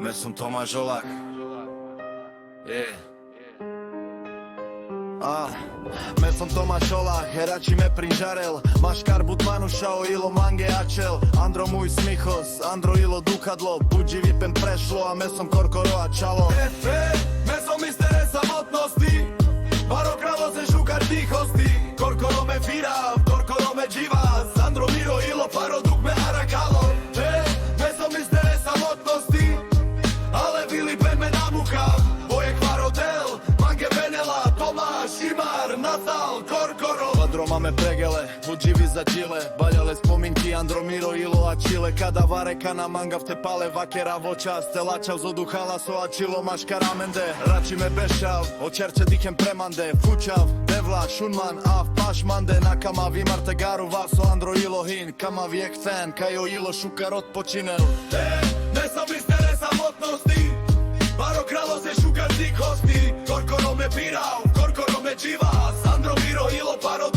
Me som Tomáš Olák. Me som Tomáš Olák, herači me prinžarel. Maškar Butmanušao, ilo mange ačel. Andro môj smichos, Andro ilo dukadlo. Buđi vipen prešlo, a me som korkoroa čalo. Me som mistere samotnosti. Baro kralo se šukar tihosti. Korkoro me fira, korkoro me dživa. Andro miro ilo paro duk me harakalo. Me som mistere samotnosti. Ale Vili Ben me namucha. Boje kvarodel, mange venela. Tomáš, Imar, Natal, Korkoro. Padro máme pregele, buď živi za čile. Baljale spominky, Andromiro, Ilo a Čile. Kada vareka na manga v te pale vakera voča. Stelačav zodu halaso a čilo maška ramende. Rači me bešav, očerče dikem premande. Fučav, Devla, Šunman, Av, Pašmande. Nakama vi Martegaru, Vaso, Andro, Ilo, Hin. Kama vi ekfen, kajo Ilo šukar odpočinel. Ne sam istere samotnosti. Baro kralo se šukar tihosti. Korkoro me pirao, korkoro me dživa. Andro, Miro, Ilo, paro